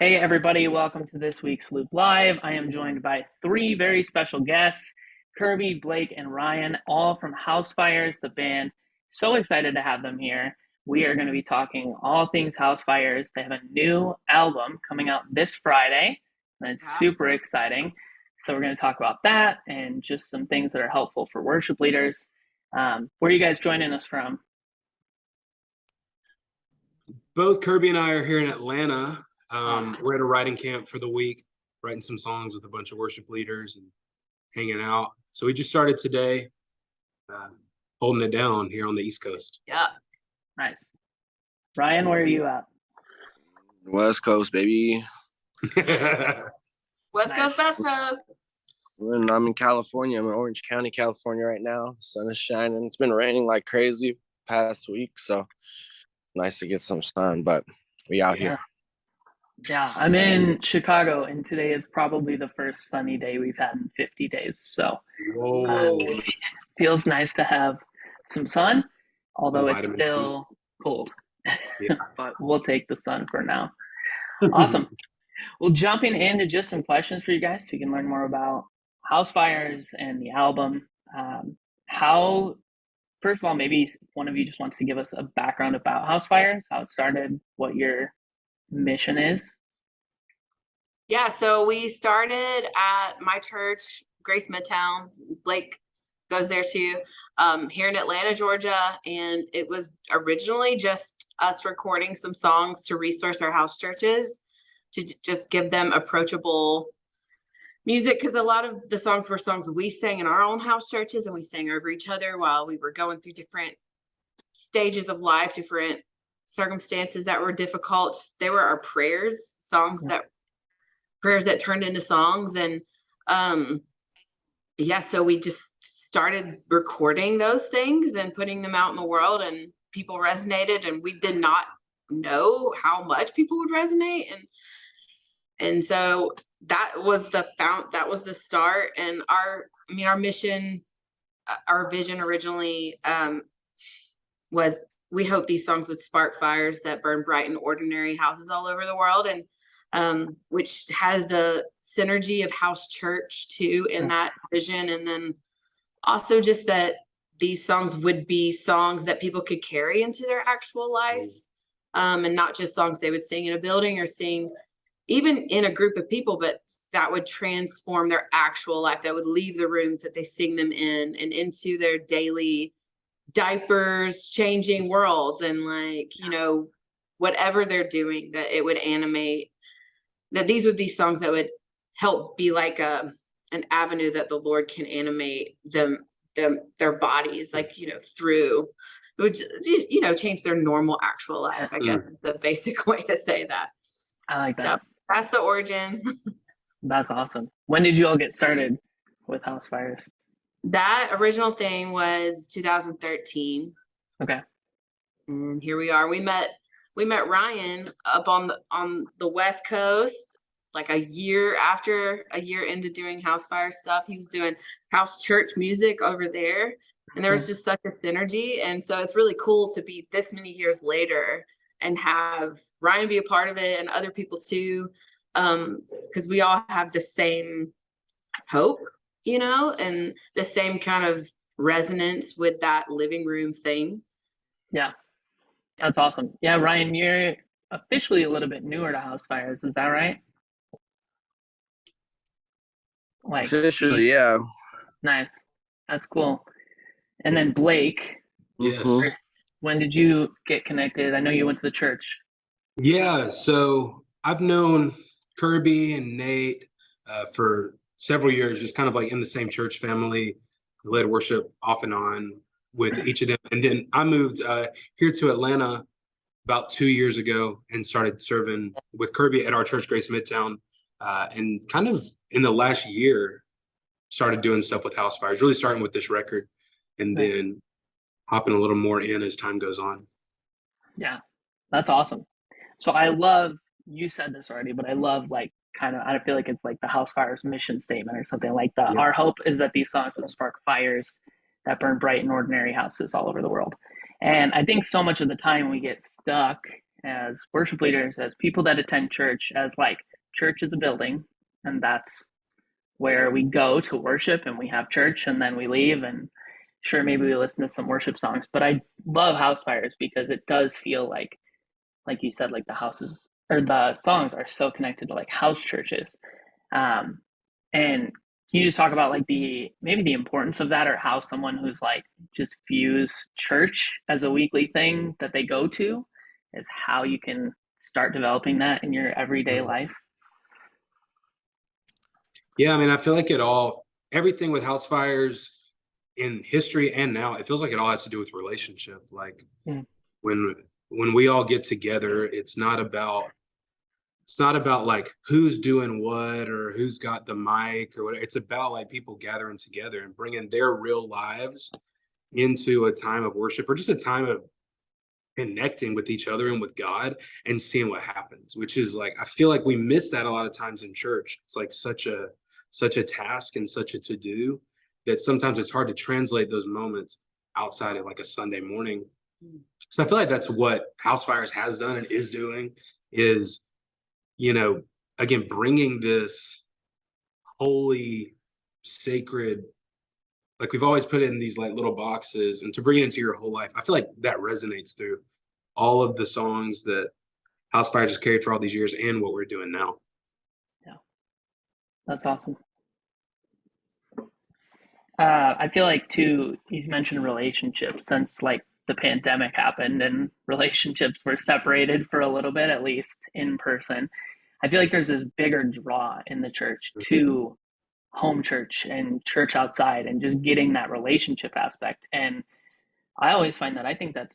Hey, everybody, welcome to this week's Loop Live. I am joined by three very special guests, Kirby, Blake, and Ryan, all from Housefires, the band. So excited to have them here. We are going to be talking all things Housefires. They have a new album coming out this Friday, and it's super exciting. So we're going to talk about that and just some things that are helpful for worship leaders. Where are you guys joining us from? Both Kirby and I are here in Atlanta. Awesome. We're at a writing camp for the week, writing some songs with a bunch of worship leaders and hanging out. So we just started today, holding it down here on the East Coast. Yeah. Nice. Ryan, where are you at? West Coast, baby. West Coast, Best Coast. I'm in California. I'm in Orange County, California right now. The sun is shining. It's been raining like crazy past week, so nice to get some sun, but we out here. Yeah, I'm in Chicago, and today is probably the first sunny day we've had in 50 days. So it feels nice to have some sun, although it's still cold. Yeah. But we'll take the sun for now. Awesome. Well, jumping into just some questions for you guys so you can learn more about Housefires and the album. First of all, maybe one of you just wants to give us a background about Housefires, how it started, what your mission is. Yeah, so we started at my church, Grace Midtown. Blake goes there too, here in Atlanta, Georgia. And it was originally just us recording some songs to resource our house churches, to just give them approachable music, because a lot of the songs were songs we sang in our own house churches, and we sang over each other while we were going through different stages of life, different circumstances that were difficult. They were our prayers, prayers that turned into songs. And so we just started recording those things and putting them out in the world, and people resonated, and we did not know how much people would resonate. And so that was the start. And our mission, our vision originally was, we hope these songs would spark fires that burn bright in ordinary houses all over the world, and which has the synergy of house church too in that vision. And then also just that these songs would be songs that people could carry into their actual life, and not just songs they would sing in a building or sing even in a group of people, but that would transform their actual life, that would leave the rooms that they sing them in and into their daily diapers changing worlds, and whatever they're doing, that it would animate, that these would be songs that would help be like an avenue that the Lord can animate their bodies, through, which change their normal actual life. I guess is the basic way to say that. I like that. So that's the origin. That's awesome. When did you all get started with Housefires? That original thing was 2013. Okay. And here we are. We met Ryan up on the West Coast, like a year into doing Housefire stuff. He was doing house church music over there, and there was just such a synergy. And so it's really cool to be this many years later and have Ryan be a part of it, and other people too, because we all have the same hope, and the same kind of resonance with that living room thing. Yeah, that's awesome. Yeah, Ryan, you're officially a little bit newer to Housefires, is that right? Officially, yeah. Nice. That's cool. And then Blake. Yes. When did you get connected? I know you went to the church. Yeah, so I've known Kirby and Nate for several years, just kind of like in the same church family, led worship off and on with each of them. And then I moved here to Atlanta about 2 years ago and started serving with Kirby at our church, Grace Midtown. And kind of in the last year, started doing stuff with Housefires, really starting with this record, and then hopping a little more in as time goes on. Yeah, that's awesome. So I love, you said this already, but I love I feel like it's like the Housefires mission statement or something like that. Yeah. Our hope is that these songs would spark fires that burn bright in ordinary houses all over the world. And I think so much of the time we get stuck as worship leaders, as people that attend church, as like church is a building, and that's where we go to worship, and we have church, and then we leave, and sure, maybe we listen to some worship songs. But I love Housefires because it does feel like you said, like the houses or the songs are so connected to like house churches. And can you just talk about like maybe the importance of that, or how someone who's like just views church as a weekly thing that they go to, is how you can start developing that in your everyday life? Yeah, I mean, I feel like everything with Housefires in history and now, it feels like it all has to do with relationship. Like when we all get together, it's not about like who's doing what or who's got the mic or whatever. It's about like people gathering together and bringing their real lives into a time of worship, or just a time of connecting with each other and with God and seeing what happens, which is like, I feel like we miss that a lot of times in church. It's like such a task and such a to-do that sometimes it's hard to translate those moments outside of like a Sunday morning. So I feel like that's what Housefires has done and is doing, is, again, bringing this holy, sacred, like we've always put it in these like little boxes, and to bring it into your whole life. I feel like that resonates through all of the songs that Housefires has carried for all these years and what we're doing now. Yeah, that's awesome. I feel like too, you mentioned relationships, since like the pandemic happened and relationships were separated for a little bit, at least in person. I feel like there's this bigger draw in the church to home church and church outside, and just getting that relationship aspect. And I always find that, I think that's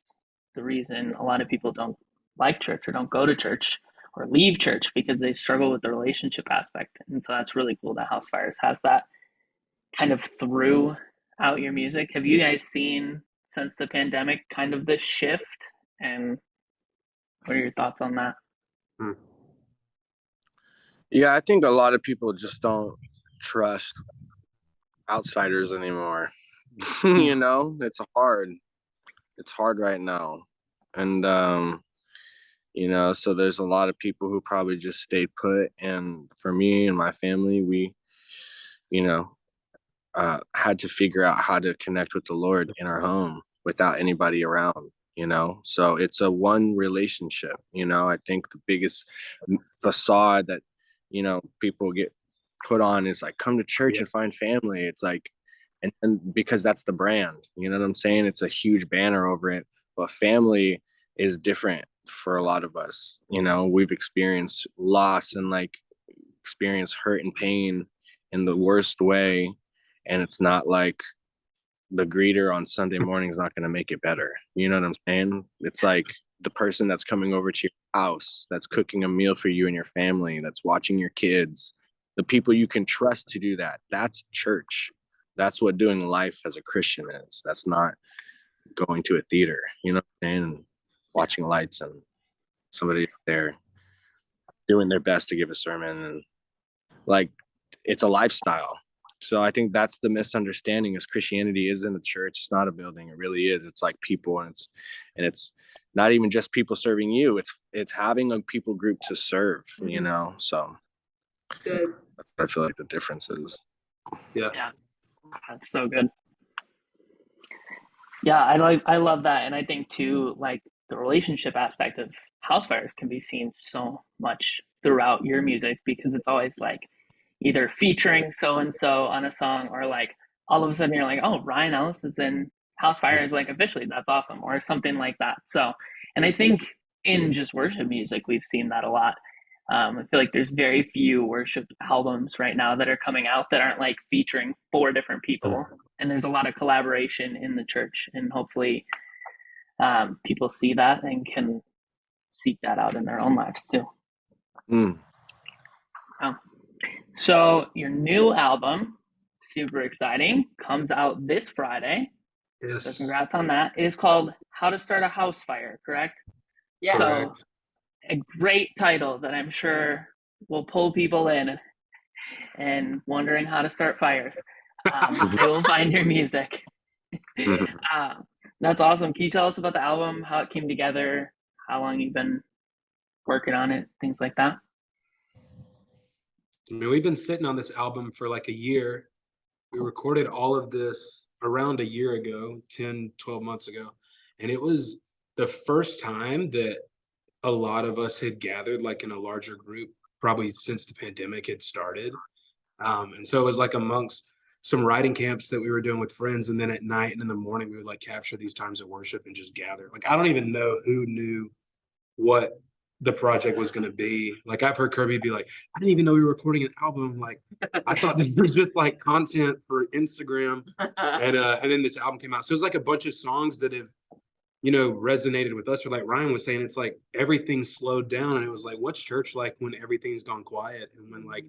the reason a lot of people don't like church or don't go to church or leave church, because they struggle with the relationship aspect. And so that's really cool that Housefires has that kind of throughout your music. Have you guys seen, since the pandemic, kind of the shift, and what are your thoughts on that? Yeah, I think a lot of people just don't trust outsiders anymore. It's hard right now. And so there's a lot of people who probably just stayed put. And for me and my family, we had to figure out how to connect with the Lord in our home without anybody around, so it's a one relationship. I think the biggest facade that people get put on is like, come to church and find family. It's like, and because that's the brand, you know what I'm saying? It's a huge banner over it, but family is different for a lot of us. We've experienced loss and like experienced hurt and pain in the worst way. And it's not like the greeter on Sunday morning is not going to make it better. You know what I'm saying? It's like the person that's coming over to your house, that's cooking a meal for you and your family, that's watching your kids, the people you can trust to do that. That's church. That's what doing life as a Christian is. That's not going to a theater, you know what I'm saying? And watching lights and somebody there doing their best to give a sermon, and like, it's a lifestyle. So I think that's the misunderstanding, is Christianity isn't a church. It's not a building. It really is. It's like people, and it's not even just people serving you. It's having a people group to serve, so Good. I feel like the difference is. Yeah, that's so good. Yeah, I love that. And I think too, like the relationship aspect of Housefires can be seen so much throughout your music, because it's always like either featuring so and so on a song, or like all of a sudden you're like, oh, Ryan Ellis is in Housefires, like officially, that's awesome, or something like that. So, and I think in just worship music, we've seen that a lot. I feel like there's very few worship albums right now that are coming out that aren't like featuring 4 different people, and there's a lot of collaboration in the church, and hopefully people see that and can seek that out in their own lives too. So your new album, super exciting, comes out this Friday. Yes. So congrats on that. It is called How to Start a House Fire, correct? Yeah. So a great title that I'm sure will pull people in and wondering how to start fires. They will find your music. That's awesome. Can you tell us about the album, how it came together, how long you've been working on it, things like that? I mean, we've been sitting on this album for like a year. We recorded all of this around a year ago, 10, 12 months ago. And it was the first time that a lot of us had gathered like in a larger group, probably since the pandemic had started. And so it was like amongst some writing camps that we were doing with friends. And then at night and in the morning, we would like capture these times of worship and just gather. Like, I don't even know who knew what the project was going to be. Like, I've heard Kirby be like, I didn't even know we were recording an album. Like, I thought that it was just like content for Instagram. And then this album came out. So it was like a bunch of songs that have, you know, resonated with us. Or like Ryan was saying, it's like everything slowed down. And it was like, what's church like when everything's gone quiet? And when like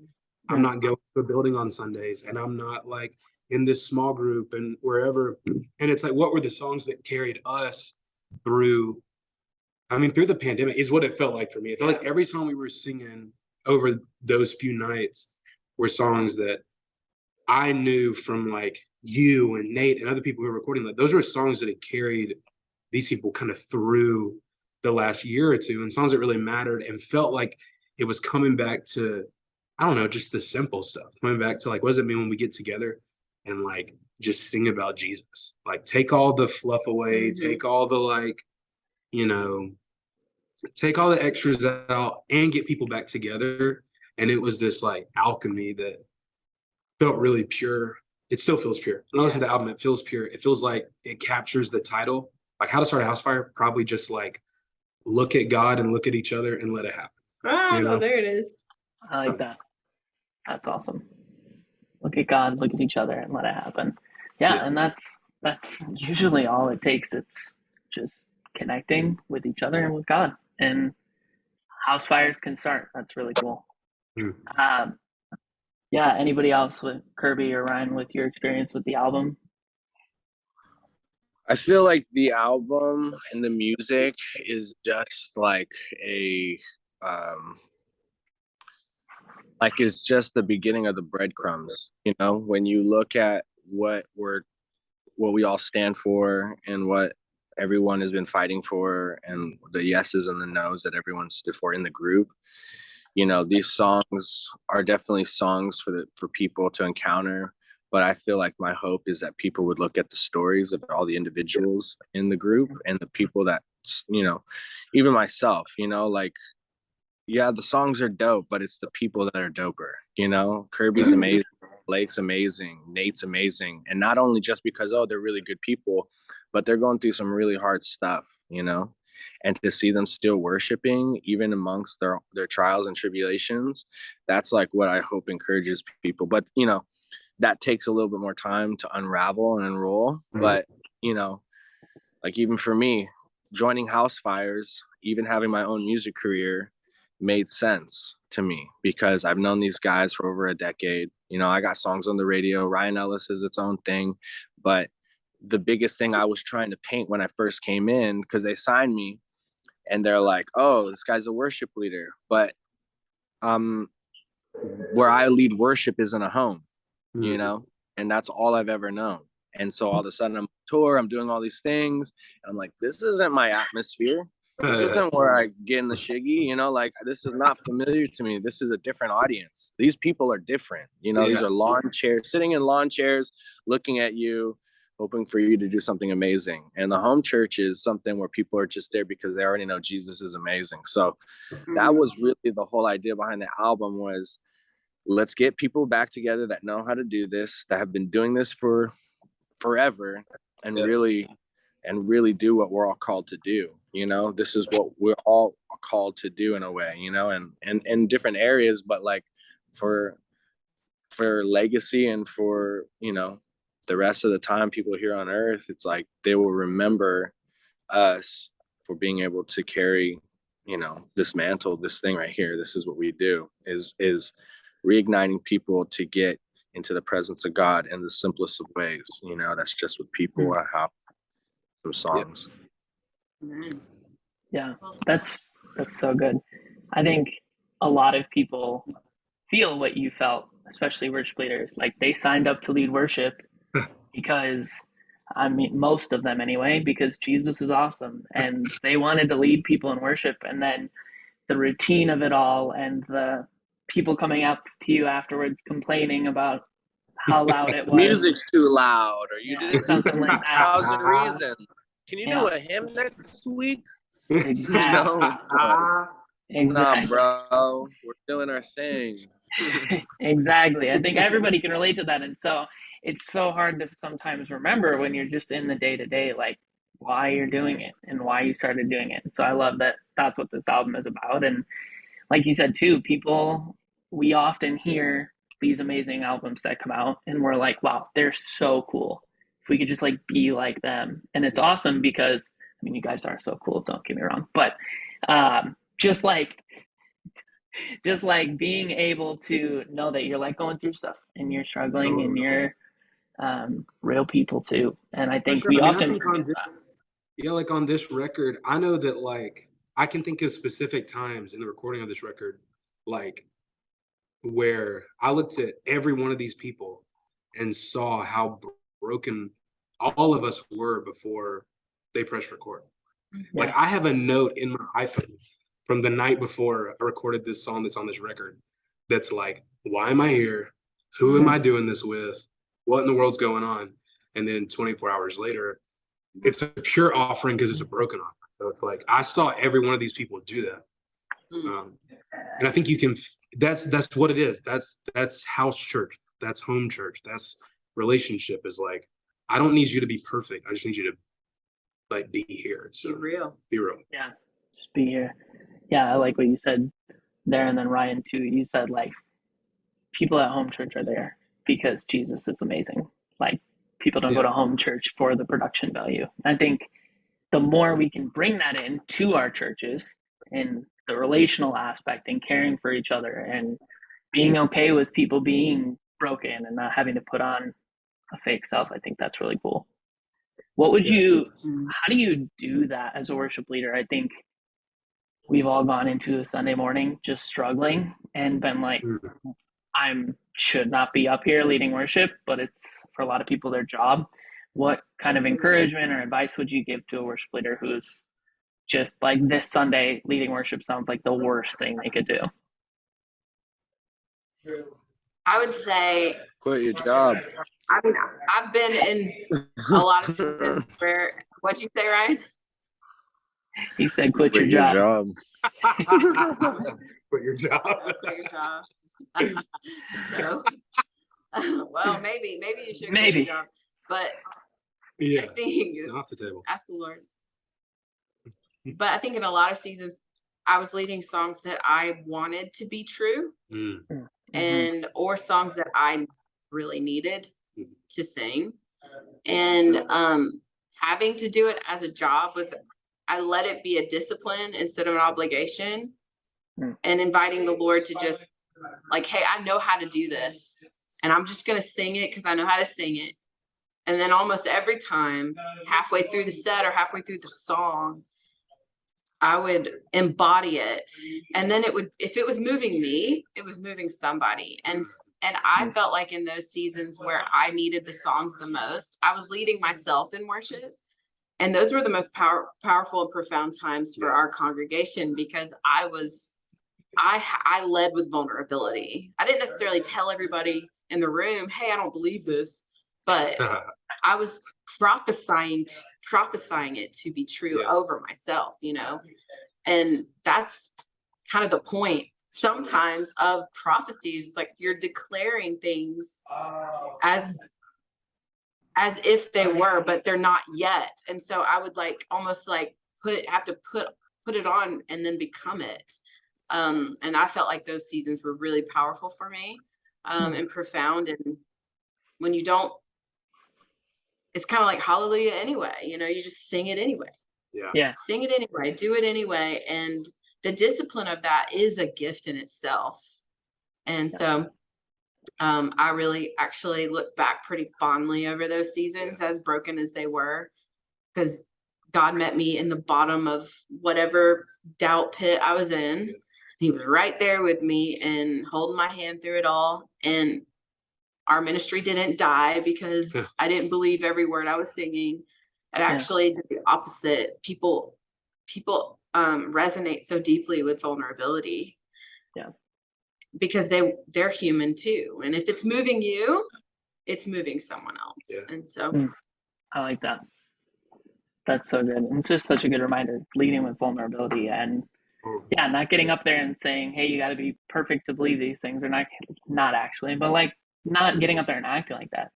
I'm not going to a building on Sundays and I'm not like in this small group and wherever. And it's like, what were the songs that carried us through? I mean, through the pandemic is what it felt like for me. It felt like every song we were singing over those few nights were songs that I knew from like you and Nate and other people who were recording. Like, those were songs that had carried these people kind of through the last year or two, and songs that really mattered and felt like it was coming back to, I don't know, just the simple stuff. Coming back to like, what does it mean when we get together and like just sing about Jesus? Like, take all the fluff away, take all the like, you know, take all the extras out and get people back together. And it was this like alchemy that felt really pure. It still feels pure. When I listen to the album, it feels pure. It feels like it captures the title. Like, how to start a house fire, probably just like look at God and look at each other and let it happen. Oh, you know? There it is. I like that. That's awesome. Look at God, look at each other, and let it happen. Yeah, and that's usually all it takes. It's just connecting with each other and with God, and house fires can start. That's really cool. Yeah, anybody else with Kirby or Ryan with your experience with the album? I feel like the album and the music is just like like it's just the beginning of the breadcrumbs. You know, when you look at what we all stand for and what everyone has been fighting for and the yeses and the nos that everyone stood for in the group, you know, these songs are definitely songs for people to encounter. But I feel like my hope is that people would look at the stories of all the individuals in the group and the people that, you know, even myself, you know, like, yeah, the songs are dope, but it's the people that are doper, you know. Kirby's amazing, Blake's amazing, Nate's amazing. And not only just because, oh, they're really good people, but they're going through some really hard stuff, you know. And to see them still worshiping, even amongst their trials and tribulations, that's like what I hope encourages people. But, you know, that takes a little bit more time to unravel and unroll. But, you know, like even for me, joining Housefires, even having my own music career made sense to me because I've known these guys for over a decade. You know, I got songs on the radio. Ryan Ellis is its own thing. But the biggest thing I was trying to paint when I first came in, because they signed me and they're like, oh, this guy's a worship leader. But where I lead worship isn't a home, you know, and that's all I've ever known. And so all of a sudden I'm on tour, I'm doing all these things. And I'm like, this isn't my atmosphere. This isn't where I get in the shiggy, you know, like this is not familiar to me. This is a different audience. These people are different. You know, these are lawn chairs, sitting in lawn chairs, looking at you, hoping for you to do something amazing. And the home church is something where people are just there because they already know Jesus is amazing. So that was really the whole idea behind the album was, let's get people back together that know how to do this, that have been doing this for forever and really do what we're all called to do. You know, this is what we're all called to do in a way, you know, and in different areas, but like for legacy and for, you know, the rest of the time people here on earth, it's like they will remember us for being able to carry, you know, this mantle, this thing right here. This is what we do is reigniting people to get into the presence of God in the simplest of ways. You know, that's just what people have some songs. Yeah, that's so good. I think a lot of people feel what you felt, especially worship leaders. Like they signed up to lead worship because, I mean, most of them anyway, because Jesus is awesome and they wanted to lead people in worship. And then the routine of it all and the people coming up to you afterwards complaining about how loud it was. Music's too loud, or you Yeah, didn't something like that. 1,000 reasons. Can you do Yeah. a hymn next week? Exactly. No, nah, Exactly. bro, we're doing our thing. Exactly. I think everybody can relate to that. And so it's so hard to sometimes remember when you're just in the day to day, like why you're doing it and why you started doing it. And so I love that that's what this album is about. And like you said too, people, we often hear these amazing albums that come out and we're like, wow, they're so cool. If we could just like be like them. And it's awesome because I mean you guys are so cool, don't get me wrong. But just like being able to know that you're like going through stuff and you're struggling and you're real people too. And I think we often forget that. Yeah, like on this record, I know that like I can think of specific times in the recording of this record, like where I looked at every one of these people and saw how broken all of us were before they pressed record. Yeah. Like I have a note in my iPhone from the night before I recorded this song that's on this record that's like, why am I here? Who am I doing this with? What in the world's going on? And then 24 hours later, it's a pure offering because it's a broken offering. So it's like I saw every one of these people do that. And I think you can that's what it is. That's house church. That's home church. That's relationship is like, I don't need you to be perfect. I just need you to like be here. So Be real. Be real. Yeah. Just be here. Yeah, I like what you said there. And then Ryan too, you said like people at home church are there because Jesus is amazing. Like people don't go to home church for the production value. I think the more we can bring that in to our churches in the relational aspect and caring for each other and being okay with people being broken and not having to put on a fake self, I think that's really cool. What would you, how do you do that as a worship leader? I think we've all gone into a Sunday morning just struggling and been like, I should not be up here leading worship, but it's for a lot of people their job. What kind of encouragement or advice would you give to a worship leader who's just like this Sunday leading worship sounds like the worst thing they could do? I would say quit your job. I mean, I've been in a lot of seasons where, what'd you say, Ryan? He said, quit your job. Quit your job. Quit your job. So, well, maybe you should quit your job. But yeah, I think it's off the table. Ask the Lord. But I think in a lot of seasons, I was leading songs that I wanted to be true, and or songs that I really needed to sing, and having to do it as a job was, I let it be a discipline instead of an obligation, and inviting the Lord to just like, hey, I know how to do this, and I'm just gonna sing it because I know how to sing it. And then almost every time, halfway through the set or halfway through the song, I would embody it. And then it would, if it was moving me, it was moving somebody. And I felt like in those seasons where I needed the songs the most, I was leading myself in worship. And those were the most powerful and profound times for our congregation, because I led with vulnerability. I didn't necessarily tell everybody in the room, hey, I don't believe this, but I was prophesying it to be true over myself, you know. And that's kind of the point sometimes of prophecies, like you're declaring things as if they were, but they're not yet. And so I would like almost like have to put it on and then become it. And I felt like those seasons were really powerful for me, and profound. And when you don't, it's kind of like hallelujah anyway, you know, you just sing it anyway. Yeah. Sing it anyway, do it anyway. And the discipline of that is a gift in itself. And so I really actually look back pretty fondly over those seasons, as broken as they were, because God met me in the bottom of whatever doubt pit I was in. He was right there with me and holding my hand through it all. And our ministry didn't die because I didn't believe every word I was singing. It actually did the opposite. People resonate so deeply with vulnerability. Yeah. Because they're human too. And if it's moving you, it's moving someone else. Yeah. And so I like that. That's so good. And it's just such a good reminder, leading with vulnerability and not getting up there and saying, hey, you got to be perfect to believe these things. Or not actually, but like not getting up there and acting like that.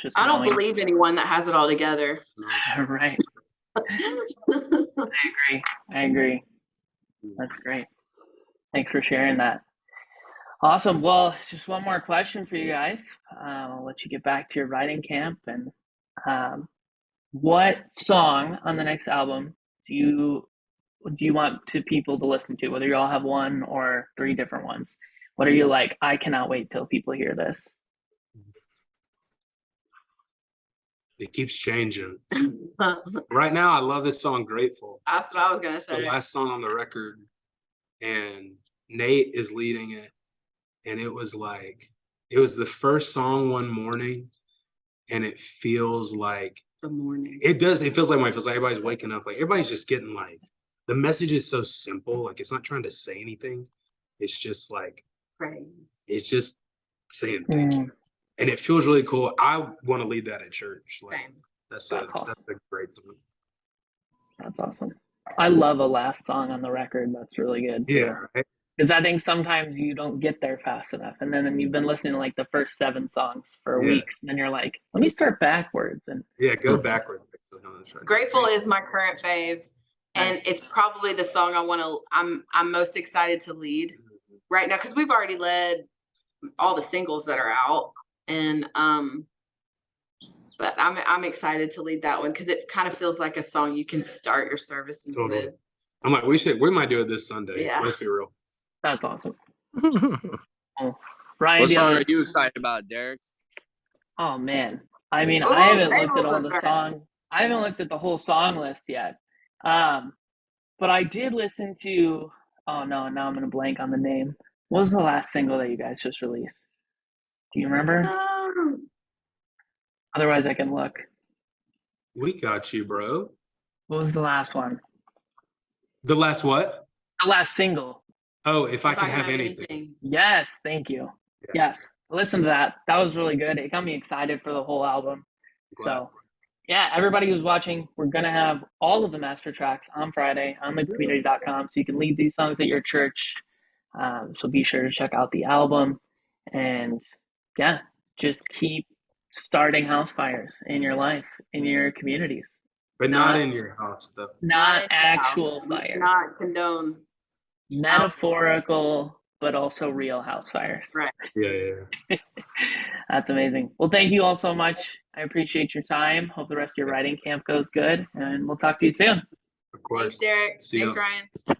Just I don't believe anyone that has it all together. Right. I agree. That's great. Thanks for sharing that. Awesome. Well, just one more question for you guys. I'll let you get back to your writing camp. And what song on the next album do you want people to listen to? Whether you all have one or 3 different ones. What are you like? I cannot wait till people hear this. It keeps changing. Right now, I love this song, Grateful. That's what I was going to It's say. the last song on the record, and Nate is leading it. And it was the first song one morning, and it feels like The morning. it does. It feels like when it feels like everybody's waking up, like everybody's just getting like, the message is so simple. Like it's not trying to say anything. It's just like, Praise. it's just saying thank you. And it feels really cool. I want to lead that at church. Like Same. that's awesome. a great song. That's awesome. I love a last song on the record. That's really good too. Yeah, right? Because I think sometimes you don't get there fast enough. And then you've been listening to like the first 7 songs for weeks. And then you're like, let me start backwards. And Yeah, go backwards. Grateful is my current fave. And it's probably the song I'm most excited to lead right now. Because we've already led all the singles that are out. And but I'm excited to lead that one because it kind of feels like a song you can start your service with. I'm like, we might do it this Sunday. Yeah. Let's be real. that's awesome. Ryan, What song are you excited about, Derek? Oh man. I mean, Oh, I haven't hey, looked at all the Robert. song. I haven't looked at the whole song list yet. But I did listen to, oh no, now I'm gonna blank on the name. What was the last single that you guys just released? Do you remember? Otherwise I can look. We got you, bro. What was the last one? The last what? The last single. Oh, if I can have anything. Yes, thank you. Yeah. Yes. Listen to that. That was really good. It got me excited for the whole album. So yeah, everybody who's watching, we're going to have all of the master tracks on Friday on thecommunity.com, so you can lead these songs at your church. So be sure to check out the album. And yeah, just keep starting house fires in your life, in your communities. But not in your house, though. Not actual fires. Not condone. Metaphorical, but also real house fires. Right. Yeah. That's amazing. Well, thank you all so much. I appreciate your time. Hope the rest of your writing camp goes good, and we'll talk to you soon. Of course. Thanks, Derek. See ya. Thanks, Ryan.